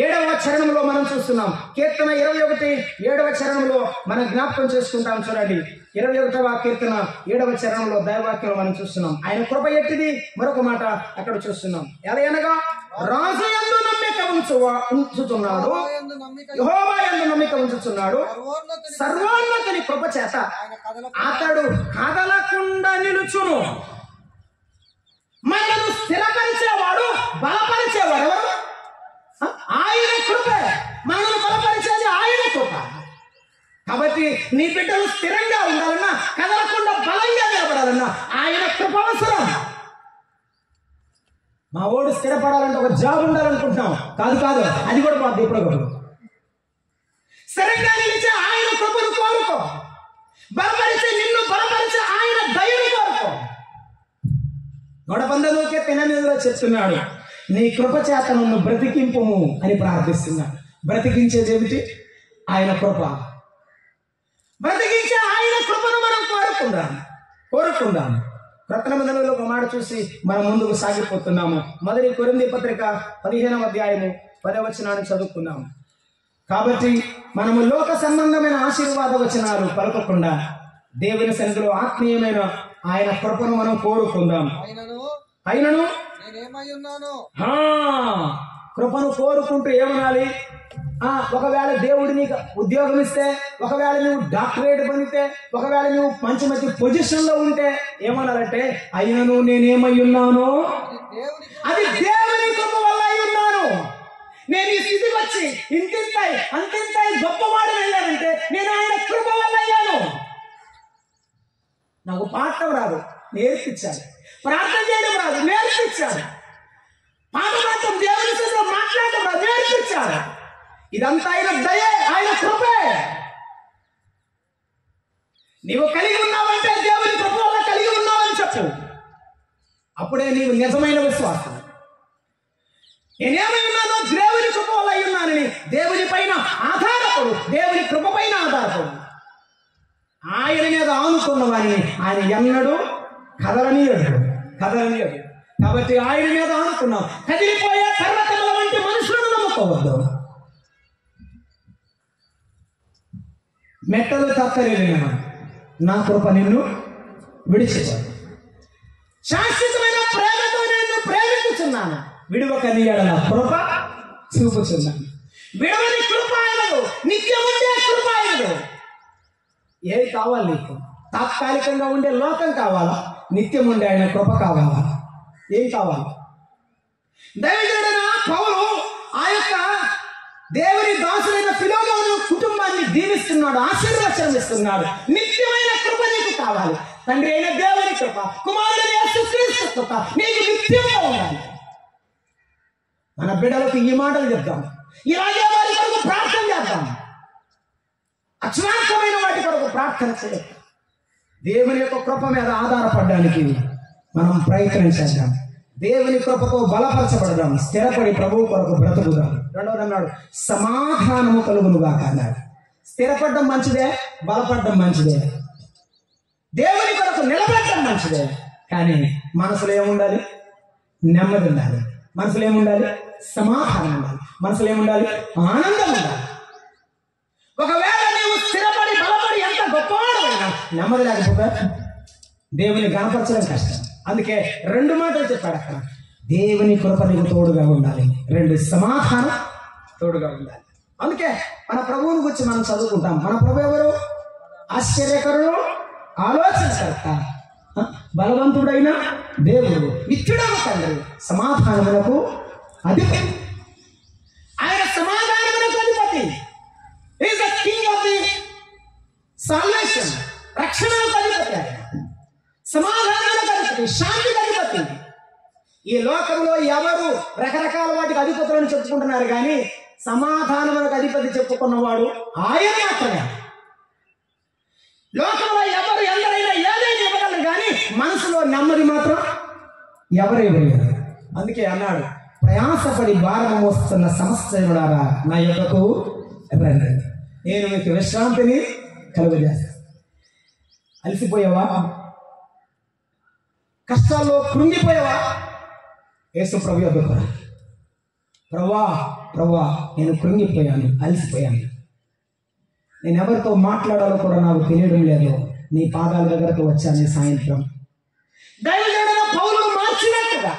7వ చరణంలో మనం చూస్తున్నాం. కీర్తన 21 7వ చరణంలో మనం జ్ఞాపకం చేసుకుంటాం. చూడండి, 21వ కీర్తన 7వ చరణంలో దైవవాక్యంలో మనం చూస్తున్నాం. ఆయన కృప ఎట్టిది మరొక మాట అక్కడ చూస్తున్నాం. ఎలాగనగా, రాజు యందు నమ్మిక ఉంచుతున్నాడు, యెహోవా యందు నమ్మిక ఉంచుతున్నాడు, సర్వోన్నతుని కృప చేత అతడు కదలకుండా నిలుచును. మనను స్థిరపరిచేవాడు, బలపరిచేవాడు ఎవరు? ఆయన కృపే. మనల్ని బలపరిచేది ఆయన కృప. కాబట్టి నీ బిడ్డలు స్థిరంగా ఉండాలన్నా, కదలకుండా బలంగా నిలబడాలన్నా ఆయన కృప అవసరం. మా ఓడు స్థిరపడాలంటే ఒక జాబ్ ఉండాలనుకుంటున్నాం, కాదు, అది కూడా పోద్ది. ఇప్పుడు స్థిరంగా నిలిచే ఆయన కృపను కోరుకో, బలపరిచే నిన్ను బలపరిచే ఆయన దయను కోరుకో. 119వ కీర్తన 8లో చెప్తున్నాడు, నీ కృప చేత నన్ను బ్రతికింపుము అని ప్రార్థిస్తున్నాడు. బ్రతికించేది ఏమిటి? ఆయన కృప. బ్రతికించే ఆయన కృపను మనం కోరుకుందాం. రత్న నిబంధనలో ఒక మాట చూసి మనం ముందుకు సాగిపోతున్నాము. మొదటి కొరింథీ పత్రిక 15వ అధ్యాయము 10వ వచనాన్ని చదువుకున్నాము. కాబట్టి మనము లోక సంబంధమైన ఆశీర్వాద వచనాలు పలకకుండా దేవుని సన్నిధిలో ఆత్మీయమైన ఆయన కృపను మనం కోరుకుందాం. అయినను నేనేమై ఉన్నాను కృపను కోరుకుంటూ ఏమనాలి? ఒకవేళ దేవుడు నీకు ఉద్యోగం ఇస్తే, ఒకవేళ నువ్వు డాక్టరేట్ పొందితే, ఒకవేళ నువ్వు మంచి మంచి పొజిషన్ లో ఉంటే ఏమన్నారంటే, అయినను నేనేమై ఉన్నాను, అది దేవుని కృప వల్ల అయి ఉన్నాను. నేను ఈ స్థితికి వచ్చి ఇంతింతాయి అంతింతాయి గొప్పవాడు వెళ్ళానంటే నేను ఆయన కృప వల్ల అయ్యాను. నాకు పాడటం రాదు, నేర్పించాడు. ప్రార్థన చేయడం రాదు, నేర్పించాడు. పాట పాడటం, దేవుని సన్నిధిలో మాట్లాడటం రాదు, నేర్పించాడు. ఇదంతా ఆయన దయే, ఆయన కృపే. నీవు కలిగి ఉన్నావంటే దేవుని కృప వల్ల కలిగి ఉన్నావని చెప్పు. అప్పుడే నీవు నిజమైన విశ్వాసం. నేనేమై ఉన్నానో దేవుని కృప వల్ల అయి ఉన్నానని దేవుని పైన ఆధారపడు, దేవుని కృప పైన ఆధారపడు. ఆయన మీద ఆనుకున్న వారిని ఆయన ఎన్నడూ కదలనీయడు. కాబట్టి ఆయన మీద ఆనుకున్నాం. కదిలిపోయే పర్వతముల వంటి మనుషులను నమ్ముకోవద్దు. మెట్టలు తప్పలేను, నా కృప నిన్ను విడిచిపోదు. శాశ్వతమైన ప్రేమతో నేను ప్రేమించుచున్నాను, విడువక నీ ఎడల కృప చూపుచున్నాను. విడవని కృప ఆయనదు, నిత్యముండే కృప ఆయనదు. ఏది కావాలి నీకు? తాత్కాలికంగా ఉండే లోకం కావాలా? నిత్యం ఉండే ఆయన కృప కావాలా? ఏం కావాలి? దైవజనుడైన పౌలు ఆ యొక్క దేవుని దాసులైన ఫిలోమోను కుటుంబాన్ని దీవిస్తున్నాడు, ఆశీర్వచనం ఇస్తున్నాడు. నిత్యమైన కృప నీకు కావాలి. తండ్రి అయిన దేవుని కృప, కుమారుడైన యేసుక్రీస్తు కృప నీకు నిత్యంగా ఉండాలి. మన బిడ్డలకు ఈ మాటలు చెప్తాం. ఇలాగే వారి కొరకు ప్రార్థన చేద్దాం. అక్షరార్థమైన వాటి కొరకు ప్రార్థన చేద్దాం. దేవుని యొక్క కృప మీద ఆధారపడడానికి మనం ప్రయత్నం చేద్దాం. దేవుని కృపతో బలపరచబడదాం, స్థిరపడి ప్రభువు కొరకు బ్రతుకుదాం. రెండవది అన్నాడు, సమాధానము కలుగునుగాక అన్నాడు. స్థిరపడడం మంచిదే, బలపడడం మంచిదే, దేవుని కొరకు నిలబడడం మంచిదే. కానీ మనసులో ఏముండాలి? నెమ్మది ఉండాలి. మనసులో ఏముండాలి? సమాధానం ఉండాలి. మనసులో ఏముండాలి? ఆనందం ఉండాలి. ఒకవేళ నీవు స్థిరపడి బలపడి ఎంత గొప్పవాడైనా నెమ్మది లేకపోతే దేవుని గణపరచడం కష్టం. అందుకే 2 మాటలు చెప్పాడు అక్కడ. దేవుని కృప నీకు తోడుగా ఉండాలి, 2 సమాధానం తోడుగా ఉండాలి. అందుకే మన ప్రభువుని గురించి మనం చదువుకుంటాం. మన ప్రభు ఎవరు? ఆశ్చర్యకరుడు, ఆలోచనకర్త, బలవంతుడైన దేవుడు, నిత్యుడైన తండ్రి, సమాధానములకు అధిపతి. ఆయన సమాధానములకు అధిపతి. Is the king of the salvation. రక్షణకు అధిపతి ఆయన, సమాధానాలకు అధిపతి, శాంతికి అధిపతి. ఈ లోకంలో ఎవరు రకరకాల వాటికి అధిపతులను చెప్పుకుంటున్నారు, కానీ సమాధానములకు అధిపతి చెప్పుకున్నవాడు ఆయన మాత్రమే. లోకంలో ఎవరు ఎందరైనా ఏదైనా ఇవ్వగలరు, కానీ మనసులో నెమ్మది మాత్రం ఎవరు ఇవ్వలేరు. అందుకే అన్నాడు, ప్రయాసపడి భారము మోస్తున్న సమస్తయులారా నా యొద్దకు రండి, నేను మీకు విశ్రాంతిని కలుగజేస్తాను. అలసిపోయావా? కష్టాల్లో కృంగిపోయావా? యేసు ప్రభు యొద్దకు రా. ప్రభువా నేను కృంగిపోయాను, అలసిపోయాను, నేను ఎవరితో మాట్లాడాలో కూడా నాకు తెలియడం లేదు, నీ పాదాల దగ్గరకు వచ్చాను సాయంత్రం. దైవజనుడైన పౌలును మార్చినట్టుగా,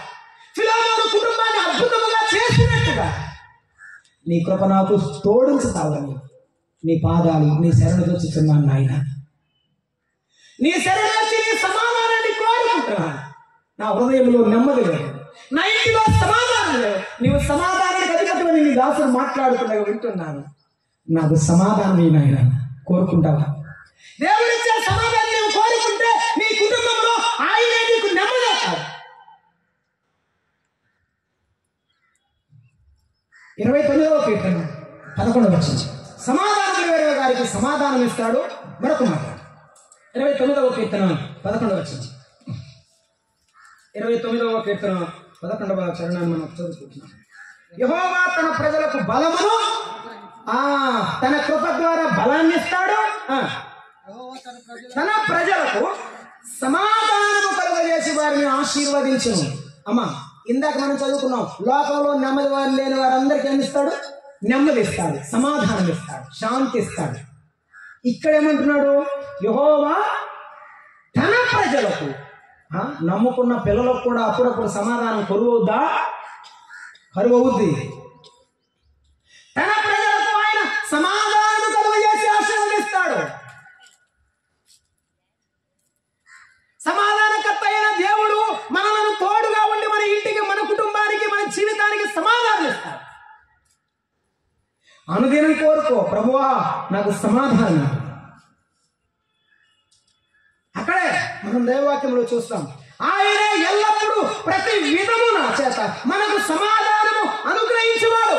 ఫిలోమోను కుటుంబాన్ని అద్భుతముగా చేసినట్టుగా నీ కృప నాకు తోడుంచుతావని నీ పాదాలు, నీ శరణు దొచ్చుతున్నాను నాయన. నీ శరణు వచ్చి నీ సమాధానాన్ని కోరుకుంటున్నాను. నా హృదయంలో నెమ్మది లేదు, నా ఇంటిలో సమాధానం లేదు. నీవు సమాధానానికి అధిపతిని నీ దాసులు మాట్లాడుతున్నా వింటున్నాను. నాకు సమాధానం నాయన కోరుకుంటావా? దేవుడిచ్చే సమాధానం నీవు కోరుకుంటే నీ కుటుంబంలో ఆయనే నీకు నెమ్మది అవుతాడు. 29వ కీర్తన 11వ వచనం. సమాధానం వేరే గారికి సమాధానం ఇస్తాడు. మరొక మాట 29వ కీర్తన 11వ వచనం. 29వ కీర్తన 11వ చరణాన్ని మనం చదువుకుంటున్నాం. యెహోవా తన ప్రజలకు బలమును, తన కృప ద్వారా బలాన్ని ఇస్తాడు. తన ప్రజలకు సమాధానము కలుగజేసి వారిని ఆశీర్వదించును. అమ్మా, ఇందాక మనం చదువుకున్నాం, లోకంలో నెమ్మది వారు లేని వారందరికీ ఏమి ఇస్తాడు? నెమ్మది ఇస్తాడు, సమాధానం ఇస్తాడు, శాంతి ఇస్తాడు. ఇక్కడ ఏమంటున్నాడు? యెహోవా తన ప్రజలకు, నమ్ముకున్న పిల్లలకు కూడా అప్పుడప్పుడు సమాధానం కరువవుద్దా? కరువవుద్ది. తన ప్రజలకు ఆయన సమాధానం కలుగజేసి ఆశీర్వదిస్తాడు. సమాధానకర్త అయిన దేవుడు మనలను తోడుగా ఉండి మన ఇంటికి, మన కుటుంబానికి, మన జీవితానికి సమాధానం ఇస్తాడు. అనుదినం కోరుకో, ప్రభువా నాకు సమాధానం. అక్కడే మనం దైవవాక్యంలో చూస్తాం, ఆయనే ఎల్లప్పుడూ ప్రతి విధమున చేత మనకు సమాధానము అనుగ్రహించువాడు.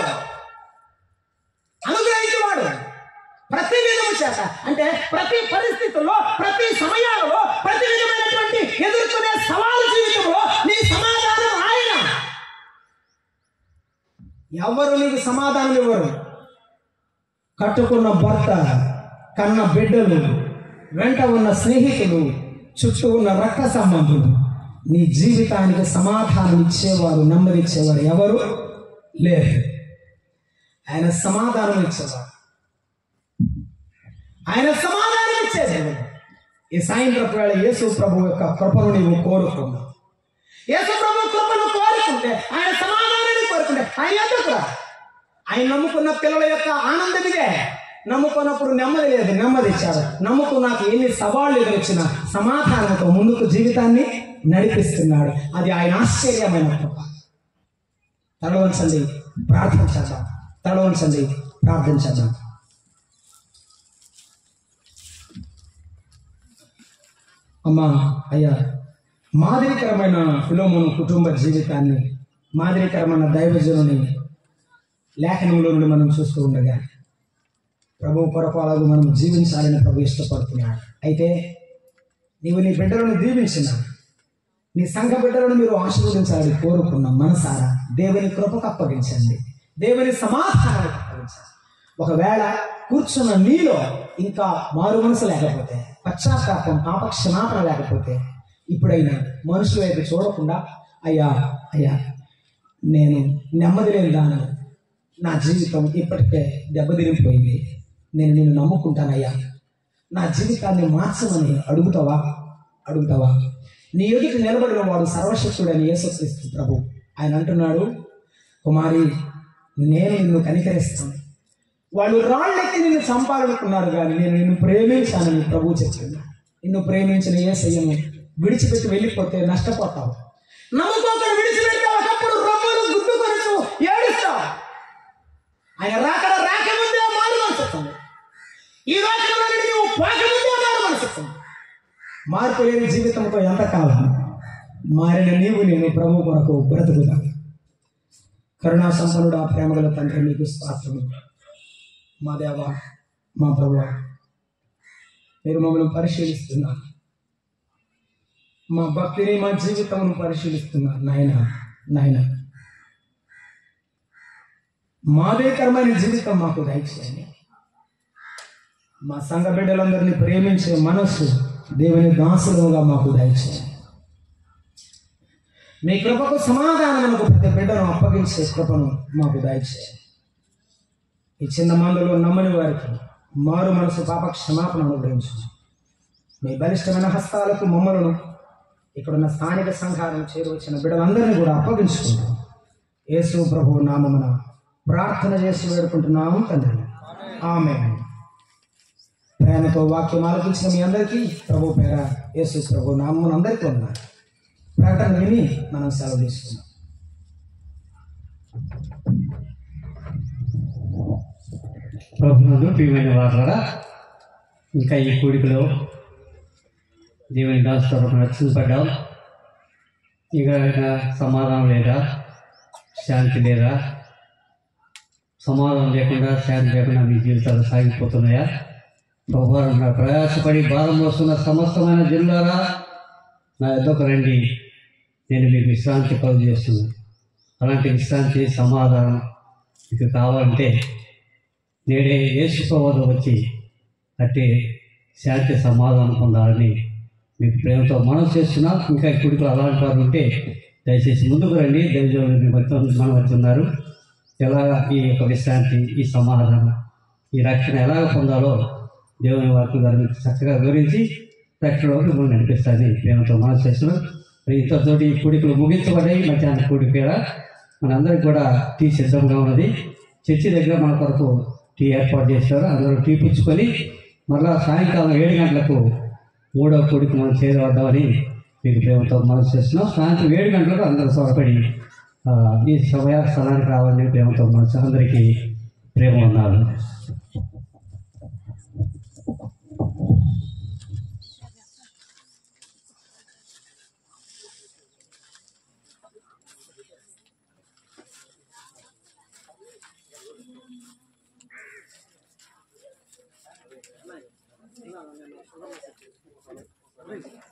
ప్రతి విధము చేత అంటే ప్రతి పరిస్థితుల్లో, ప్రతి సమయాలలో, ప్రతి విధమైనటువంటి ఎదుర్కొనే సవాలు జీవితంలో నీ సమాధానం ఆయన. ఎవరు నీకు సమాధానం ఇవ్వరు? కట్టుకున్న భర్త, కన్న బిడ్డలు, వెంట ఉన్న స్నేహితులు, చుట్టూ ఉన్న రక్త సంబంధులు నీ జీవితానికి సమాధానం ఇచ్చేవారు, నెమ్మదిచ్చేవారు ఎవరు లేరు. ఆయన సమాధానం ఇచ్చేవారు, ఆయన సమాధానం ఇచ్చేదేవారు. ఈ సాయంత్రపు వేళ యేసు ప్రభు యొక్క కృపను నీవు కోరుకున్నావు. యేసు ప్రభు కృపను కోరుకుంటే, ఆయన సమాధానాన్ని కోరుకుంటే ఆయన ఎందుకు రా? ఆయన నమ్ముకున్న పిల్లల యొక్క ఆనందం ఇదే. నమ్ముకున్నప్పుడు నెమ్మది లేదు, నెమ్మది ఇచ్చాడు. నమ్ముకున్నాక ఎన్ని సవాళ్ళు ఎదురొచ్చినా సమాధానంతో ముందుకు జీవితాన్ని నడిపిస్తున్నాడు. అది ఆయన ఆశ్చర్యమైన కృప. తలవంచండి, ప్రార్థించండి. తలవంచండి, ప్రార్థించండి. అమ్మా, అయ్యా, మాదిరికరమైన ఫిలోమోను కుటుంబ జీవితాన్ని, మాదిరికరమైన దైవజనుని లేఖనంలో నుండి మనం చూస్తూ ఉండగా ప్రభు కొరకు అలాగూ మనం జీవించాలని ప్రభు ఇష్టపడుతున్నాడు. అయితే నీవు నీ బిడ్డలను దీవించిన, నీ సంఘ బిడ్డలను మీరు ఆశీర్వదించాలని కోరుకున్న మనసారా దేవుని కృపకు అప్పగించండి, దేవుని సమాధానానికి అప్పగించండి. ఒకవేళ కూర్చున్న నీలో ఇంకా మారు మనసు లేకపోతే, పశ్చాత్తాపం, పాపక్షమాపణ లేకపోతే, ఇప్పుడైనా మనుషుల వైపు చూడకుండా, అయ్యా అయ్యా నేను నెమ్మది లేని దాన్ని, నా జీవితం ఇప్పటికే దెబ్బతిరిగిపోయింది, నేను నిన్ను నమ్ముకుంటానయ్యా, నా జీవితాన్ని మార్చమని అడుగుతావా? నీ ఎదుటి నిలబడిన వాడు సర్వశక్తుడైన యేసుక్రీస్తు ప్రభు. ఆయన అంటున్నాడు, కుమారి నేను నిన్ను కనికరిస్తాను. వాళ్ళు రాళ్ళెక్కి నిన్ను చంపాలనుకున్నారు కానీ నేను నిన్ను ప్రేమించానని ప్రభు చెప్తున్నాడు. నిన్ను ప్రేమించిన యేసయ్యను విడిచిపెట్టి వెళ్ళిపోతే నష్టపోతావు. నమ్ముకోకుండా విడిచిపెడితే ఒకప్పుడు రొమ్మలు గుద్దుకొనచ్చు ఏడుస్తావు. ఆయన రాకముందే మారు మనసుతుంది. ఈ రోజుల్లో నువ్వు పోకముందే మారు మనసుతుంది. మార్పు లేని జీవితంతో ఎంతకాలం మారిన నీవు నేను ప్రభు కొరకు బ్రతుకుదా. కరుణా సంపన్నుడు, ఆ ప్రేమగల తండ్రి, మీకు స్తోత్రము. మా దేవ, మా ప్రభువా, మీరు మమ్మల్ని పరిశీలిస్తున్నారు, మా భక్తిని, మా జీవితమును పరిశీలిస్తున్నారు. నాయన మాదేకరమైన జీవితం మాకు దయచేయండి. మా సంఘ బిడ్డలందరినీ ప్రేమించే మనస్సు దేవుని దాసులుగా మాకు దయచేయండి. మీ కృపకు సమాధానమునకు ప్రతి బిడ్డను అప్పగించే కృపను మాకు దయచేయండి. ఈ చిన్న మందులో నమ్మని వారికి మారు మనసు, పాప క్షమాపణ అనుగ్రహించు. మీ బలిష్టమైన హస్తాలకు మమ్మలను, ఇక్కడున్న స్థానిక సంఘాలను చేరువచ్చిన బిడ్డలందరినీ కూడా అప్పగించుకుంటాం. యేసు ప్రభువు నామమున ప్రార్థన చేసి వేడుకుంటున్నాము తండ్రి, ఆమేన్. ప్రేమతో వాక్యం ఆలకించిన మీ అందరికీ ప్రభు పేర యేసు ప్రభు నామమున అందరికీ ఉన్నారు. ప్రకటన విని మనం సెలవు తీసుకున్నాం. ప్రభువును ప్రియమైన వారులారా, ఇంకా ఈ కూడికలో దేవుని దాసుతో రక్షింపడ్డాం. ఇక సమాధానం లేదా, శాంతి లేదా? సమాధానం లేకుండా, శాంతి లేకుండా మీ జీవితాలు సాగిపోతున్నాయా? ప్రభువారు ప్రయాసపడి భారం వస్తున్న సమస్తమైన జనులారా, నా యొద్దకు రండి, నేను మీకు విశ్రాంతి కలుగు చేస్తున్నాను. అలాంటి విశ్రాంతి, సమాధానం మీకు కావాలంటే నేడే యేసు ప్రభువుతో వచ్చి అట్టి శాంతి సమాధానం పొందాలని మీకు ప్రేమతో మనం చేస్తున్నాం. ఇంకా కుడికలు అలాంటి వారు ఉంటే దయచేసి ముందుకు రండి. దైవజనులు మొత్తం మన మధ్య ఉన్నారు. ఎలా ఈ యొక్క విశ్రాంతి, ఈ సమాధానం, ఈ రక్షణ ఎలాగ పొందాలో దేవుని వాక్యం గారు మీకు చక్కగా వివరించి రక్షణలోకి మిమ్మల్ని నడిపిస్తారని ప్రేమతో మనం చేస్తున్నాం. ఇంతతోటి కూడికలు ముగించబడ్డాయి. మధ్యాహ్నం కూడిక మనందరికీ కూడా టీ సిద్ధంగా ఉన్నది. చర్చి దగ్గర మన కొరకు టీ ఏర్పాటు చేశారు. అందరూ టీ పుచ్చుకొని మరలా సాయంకాలం 7 గంటలకు 3వ కూడిక మనం చేరవద్దామని మీకు ప్రేమతో మనం చేస్తున్నాం. సాయంత్రం 7 గంటలకు అందరూ త్వరపడి ఈ సమయ స్థలానికి రావాలని ప్రేమతో మన అందరికీ ప్రేమ ఉన్నారు. Right.